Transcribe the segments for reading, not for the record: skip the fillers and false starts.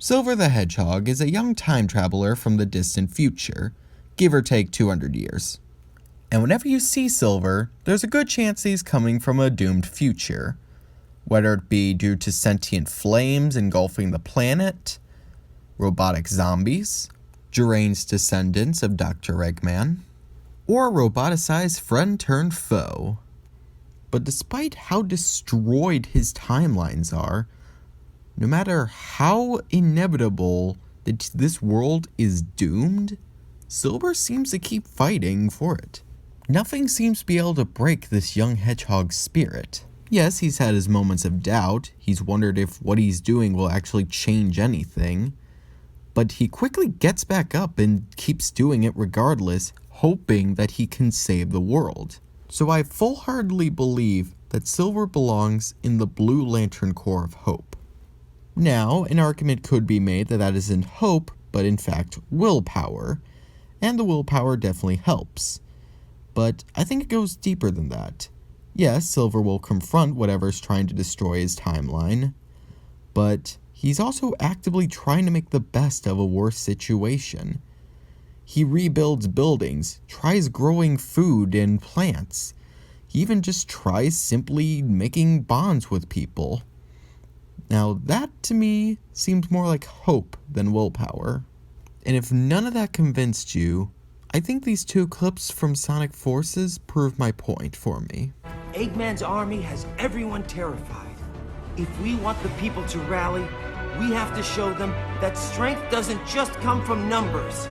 Silver the Hedgehog is a young time traveler from the distant future, give or take 200 years. And whenever you see Silver, there's a good chance he's coming from a doomed future, whether it be due to sentient flames engulfing the planet, robotic zombies, deranged descendants of Dr. Eggman, or a roboticized friend-turned-foe. But despite how destroyed his timelines are, no matter how inevitable that this world is doomed, Silver seems to keep fighting for it. Nothing seems to be able to break this young hedgehog's spirit. Yes, he's had his moments of doubt, he's wondered if what he's doing will actually change anything, but he quickly gets back up and keeps doing it regardless, hoping that he can save the world. So I full-heartedly believe that Silver belongs in the Blue Lantern Corps of Hope. Now, an argument could be made that that isn't hope, but in fact willpower, and the willpower definitely helps. But I think it goes deeper than that. Yes, Silver will confront whatever's trying to destroy his timeline, but he's also actively trying to make the best of a worse situation. He rebuilds buildings, tries growing food and plants. He even just tries simply making bonds with people. Now that to me seems more like hope than willpower. And if none of that convinced you, I think these two clips from Sonic Forces prove my point for me. Eggman's army has everyone terrified. If we want the people to rally, we have to show them that strength doesn't just come from numbers.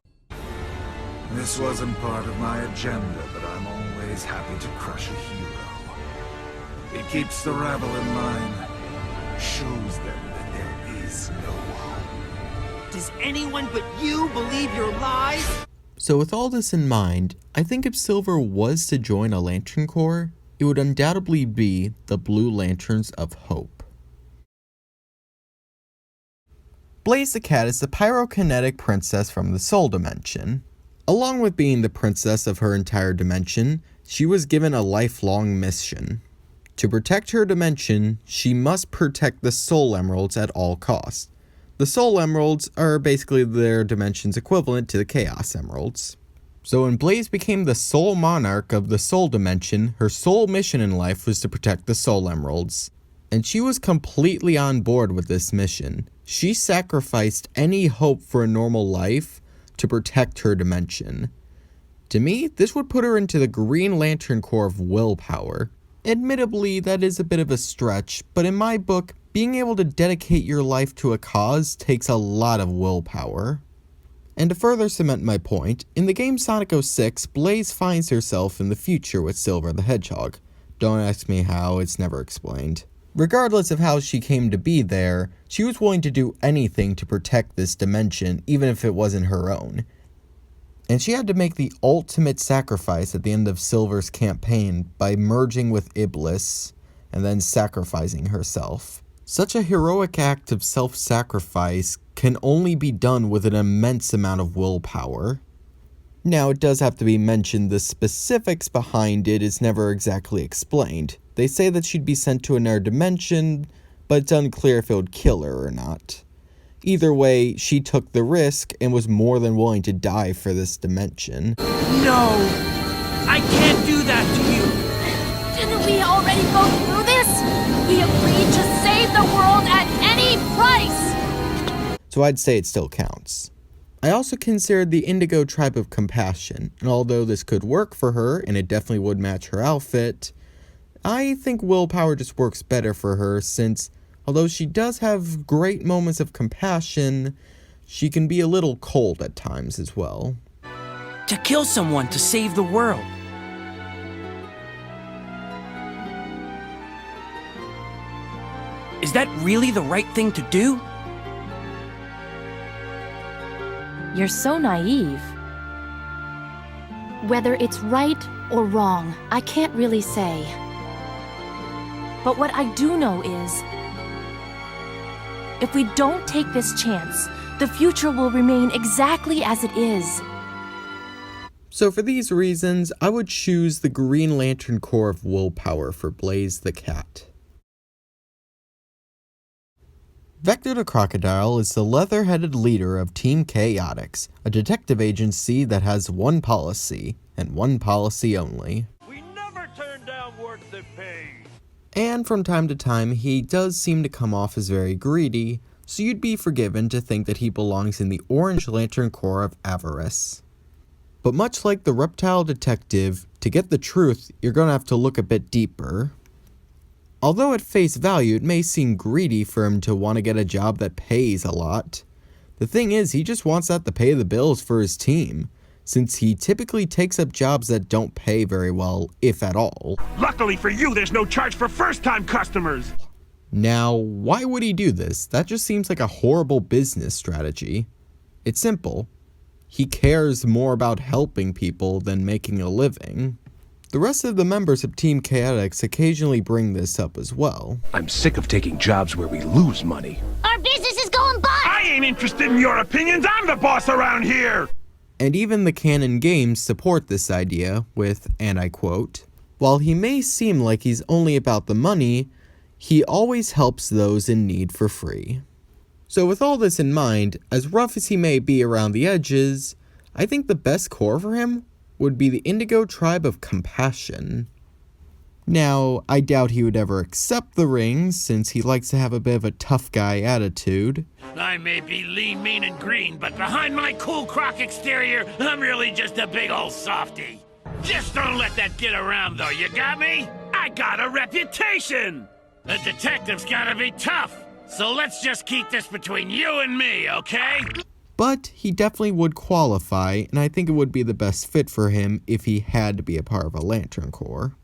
This wasn't part of my agenda, but I'm always happy to crush a hero. It keeps the rabble in line, shows them that there is no hope. Does anyone but you believe your lies? So with all this in mind, I think if Silver was to join a Lantern Corps, it would undoubtedly be the Blue Lanterns of Hope. Blaze the Cat is the pyrokinetic princess from the Soul Dimension. Along with being the princess of her entire dimension, she was given a lifelong mission. To protect her dimension, she must protect the Soul Emeralds at all costs. The Soul Emeralds are basically their dimension's equivalent to the Chaos Emeralds. So when Blaze became the sole monarch of the Soul Dimension, her sole mission in life was to protect the Soul Emeralds. And she was completely on board with this mission. She sacrificed any hope for a normal life to protect her dimension. To me, this would put her into the Green Lantern Corps of willpower. Admittedly, that is a bit of a stretch, but in my book, being able to dedicate your life to a cause takes a lot of willpower. And to further cement my point, in the game Sonic 06, Blaze finds herself in the future with Silver the Hedgehog. Don't ask me how, it's never explained. Regardless of how she came to be there, she was willing to do anything to protect this dimension, even if it wasn't her own. And she had to make the ultimate sacrifice at the end of Silver's campaign by merging with Iblis and then sacrificing herself. Such a heroic act of self-sacrifice can only be done with an immense amount of willpower. Now, it does have to be mentioned the specifics behind it is never exactly explained. They say that she'd be sent to another dimension, but it's unclear if it would kill her or not. Either way, she took the risk and was more than willing to die for this dimension. No! I can't do that to you! Didn't we already go through this? We agreed to save the world at any price! So I'd say it still counts. I also considered the Indigo Tribe of Compassion, and although this could work for her, and it definitely would match her outfit, I think willpower just works better for her since, although she does have great moments of compassion, she can be a little cold at times as well. To kill someone to save the world. Is that really the right thing to do? You're so naive. Whether it's right or wrong, I can't really say. But what I do know is, if we don't take this chance, the future will remain exactly as it is. So for these reasons, I would choose the Green Lantern Corps of Willpower for Blaze the Cat. Vector the Crocodile is the leather-headed leader of Team Chaotix, a detective agency that has one policy, and one policy only. We never turn down work that pays. And from time to time, he does seem to come off as very greedy, so you'd be forgiven to think that he belongs in the Orange Lantern Corps of Avarice. But much like the reptile detective, to get the truth, you're gonna have to look a bit deeper. Although at face value, it may seem greedy for him to want to get a job that pays a lot. The thing is, he just wants that to pay the bills for his team, since he typically takes up jobs that don't pay very well, if at all. Luckily for you, there's no charge for first-time customers. Now, why would he do this? That just seems like a horrible business strategy. It's simple. He cares more about helping people than making a living. The rest of the members of Team Chaotix occasionally bring this up as well. I'm sick of taking jobs where we lose money. Our business is going bust! I ain't interested in your opinions. I'm the boss around here. And even the canon games support this idea with, and I quote, "While he may seem like he's only about the money, he always helps those in need for free." So with all this in mind, as rough as he may be around the edges, I think the best core for him would be the Indigo Tribe of Compassion. Now, I doubt he would ever accept the rings, since he likes to have a bit of a tough guy attitude. I may be lean, mean, and green, but behind my cool croc exterior, I'm really just a big old softy. Just don't let that get around, though, you got me? I got a reputation! A detective's gotta be tough, so let's just keep this between you and me, okay? But he definitely would qualify, and I think it would be the best fit for him if he had to be a part of a Lantern Corps.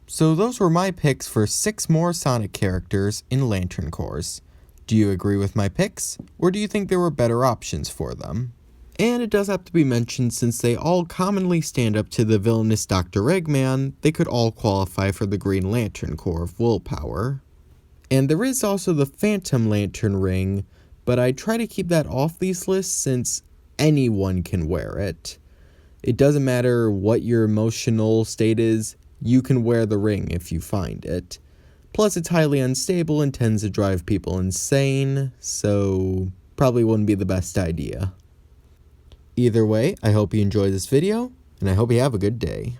So those were my picks for 6 more Sonic characters in Lantern Corps. Do you agree with my picks, or do you think there were better options for them? And it does have to be mentioned, since they all commonly stand up to the villainous Dr. Eggman, they could all qualify for the Green Lantern Corps of Willpower. And there is also the Phantom Lantern Ring, but I try to keep that off these lists since anyone can wear it. It doesn't matter what your emotional state is, you can wear the ring if you find it. Plus it's highly unstable and tends to drive people insane, so probably wouldn't be the best idea. Either way, I hope you enjoyed this video, and I hope you have a good day.